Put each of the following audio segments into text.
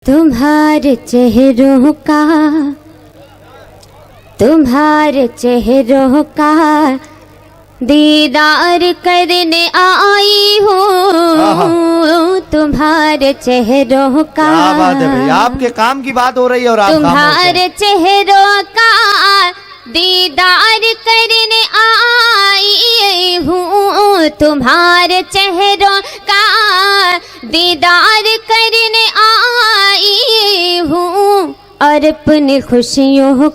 तुम्हारे चेहरों का दीदार करने आई हूँ। तुम्हारे चेहरों का, क्या बात है भाई, आपके काम की बात हो रही है और आप तुम्हारे चेहरों का दीदार करने आई हूँ। तुम्हारे चेहरों का दीदार करने आई हूँ और अपनी खुशियों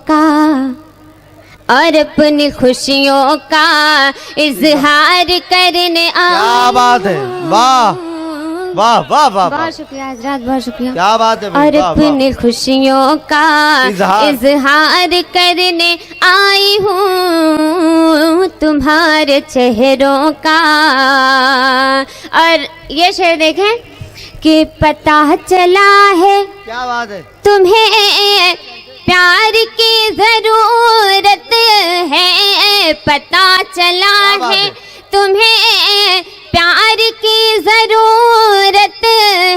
का इजहार करने आई। क्या बात है, वाह वाह वाह वाह, बहुत शुक्रिया हजरात, बहुत शुक्रिया। क्या बात है भाई, और अपनी खुशियों का इजहार करने आई हूँ। तुम्हारे चेहरों का। और ये शेर देखें कि पता चला है, क्या बात है, तुम्हें प्यार की जरूरत है। पता चला है तुम्हें प्यार की जरूरत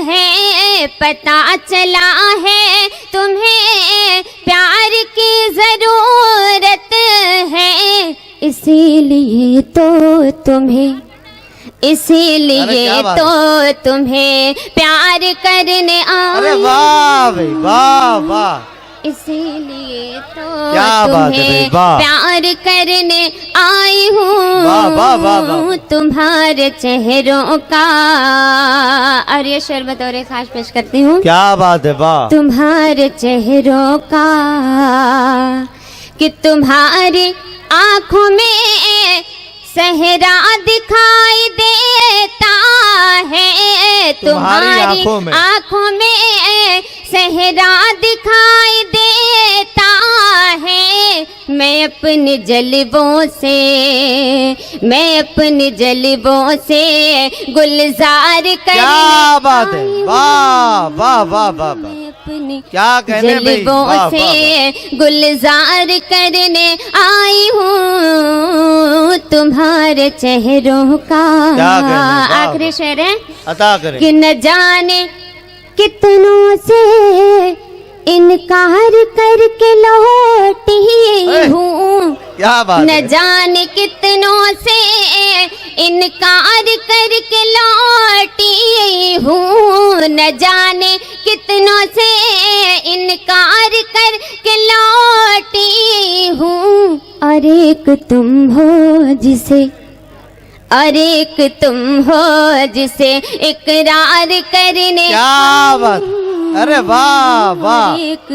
है। पता चला है तुम्हें प्यार की जरूरत है। इसीलिए तो तुम्हें प्यार करने आई। अरे वाह भाई, वाह वाह, इसीलिए तो क्या बात है भाई, वाह, प्यार करने आई हूँ। वाह वाह वाह वाह, तुम्हारे चेहरों का। और ये शेर बतौर खास पेश करती हूँ। क्या बात है, वाह। तुम्हारे चेहरों का कि तुम्हारी आँखों में सहरा दिखाई देता है। तुम्हारी आँखों में सहरा दिखाई देता है। मैं अपने जलवों से गुलजार करने। क्या बात है, वाह वाह वाह वाह, अपनी क्या कहने भाई, जलवों से गुलजार करने आई हूँ। तुम्हारे चेहरों का। आखिरी शेर है, अता करें कि न जाने कितनों से इनकार करके लौटी हूँ। क्या बात न है, जाने कितनों से इनकार करके लौटी हूँ। न जाने कितनों से इनकार करके लौटी हूँ। और एक तुम हो जिसे इकरार करने। क्या बात, अरे वाह वाह, एक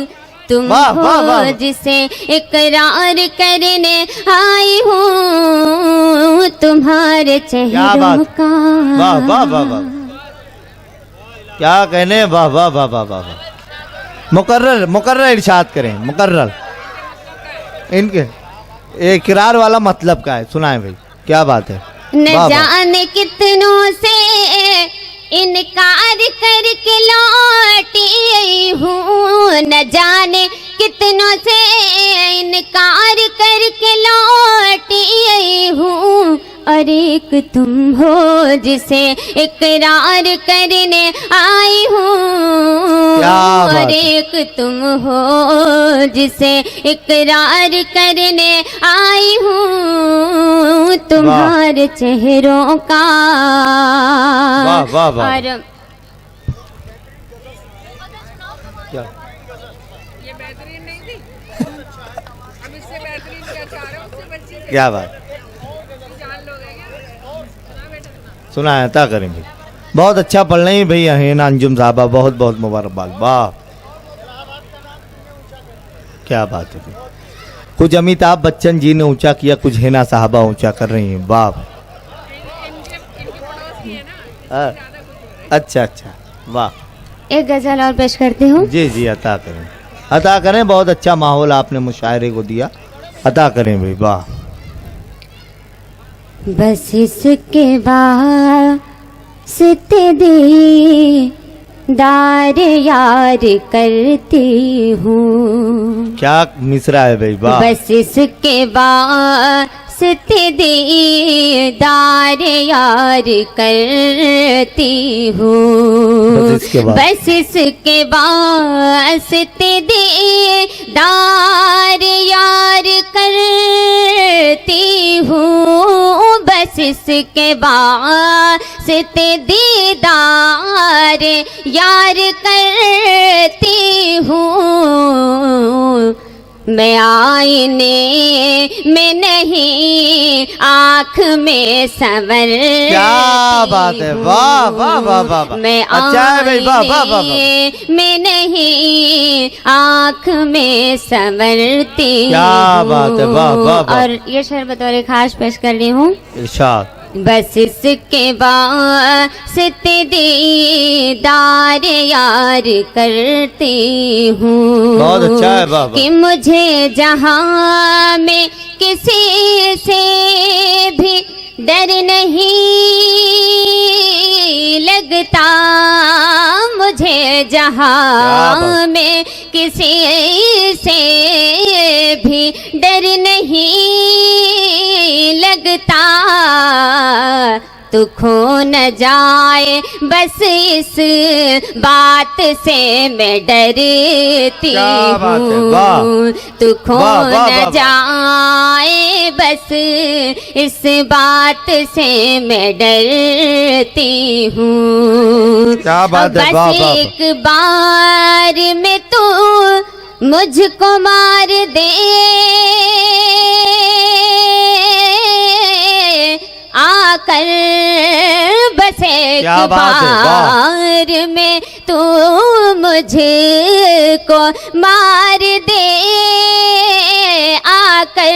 तुम वाह, वाह, वाह, हो जिसे इकरार करने आई हूँ। तुम्हारे चेहरों का। वाह वाह वाह वाह, क्या कहने, वाह वाह वाह वाह वाह। मुकर्रर इरशाद करें, मुकर्रर इनके इकरार वाला मतलब क्या है, सुनाए भाई, क्या बात है। न जाने कितनों से इनकार करके लौटी हूँ। न जाने कितनों से इनकार करके लौटी हूँ। और एक तुम हो जिसे इकरार करने आई हूँ। और एक तुम हो जिसे इकरार करने आई हूँ। तुम्हारे चेहरों का। वाह वाह वाह, और क्या, ये बेहतरीन नहीं थी? अब इससे बेहतरीन क्या चाह रहे हो? उससे बच्ची से क्या बात, जान लोग हैं क्या? सुना बेटा, सुना। सुना है, अता करें भाई, बहुत अच्छा पढ़ रही भाई अहीना अंजुम साहबा, बहुत बहुत मुबारकबाद, वाह, क्या बात है भाई। कुछ अमिताभ बच्चन जी ने ऊंचा किया, कुछ हिना साहबा ऊंचा कर रही हैं, वाह। इनके पड़ोसी है ना, अच्छा अच्छा, वाह। एक गजल और पेश करती हूँ। जी जी, अता करें, बहुत अच्छा माहौल आपने मुशायरे को दिया, अता करें भाई, वाह। बस इसके वास्ते दीदार यार करती हूँ। क्या मिसरा है भाई, वाह। बस इसके वास्ते वास्ते दीदार यार करती हूँ, बस इसके बाद। बस इसके वास्ते दीदार यार करती हूँ, बस इसके वास्ते दीदार यार करती हूँ। मैं आईने में नहीं आँख में संवरती क्या बात है, वाह वाह वाह वाह वाह। मैं अच्छा है भाई, वाह वाह वाह वाह। आईने में नहीं आँख में संवरती क्या बात है, वाह वाह वाह। और ये शेर बतौर खास पेश कर रही हूँ। इरशाद। बस इसके वास्ते दीदार यार करती हूँ, बहुत अच्छा है, वाह वाह। कि मुझे जहाँ में किसी से भी डर नहीं लगता, मुझे क्या जहाँ बात। में किसी से भी डर नहीं लगता, तू खो न जाए बस इस बात से मैं डरती क्या बात है, वाह। हूँ, तू खो वाह, वाह, न वाह, वाह। जाए बस इस बात से मैं डरती हूँ। क्या बात है, बस वाह, वाह, वाह। एक बार में तू मुझको मार दे, आकर बस एक क्या बात है, वाह। बार में तू मुझको मार दे, आकर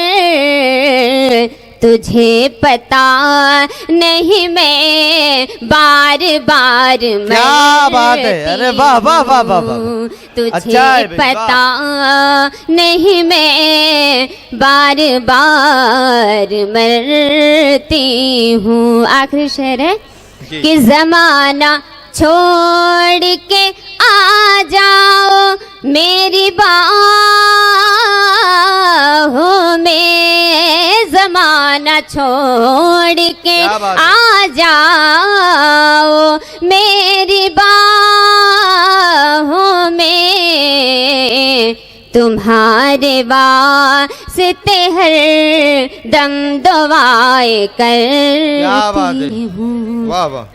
तुझे पता नहीं मैं बार बार क्या बात है, अरे वाह वाह वाह वाह वाह। तुझे अच्छा है भाई, पता नहीं मैं बार बार मरती हूँ। आखिरी शेर है जी। कि जमाना छोड़ के आ जाओ मेरी बाहों में, जमाना छोड़ के क्या बात है। आ जाओ मेरी बाहों में, तुम्हारे वास्ते हर दम दुआएं क्या बात है, करती हूँ। वाह वाह।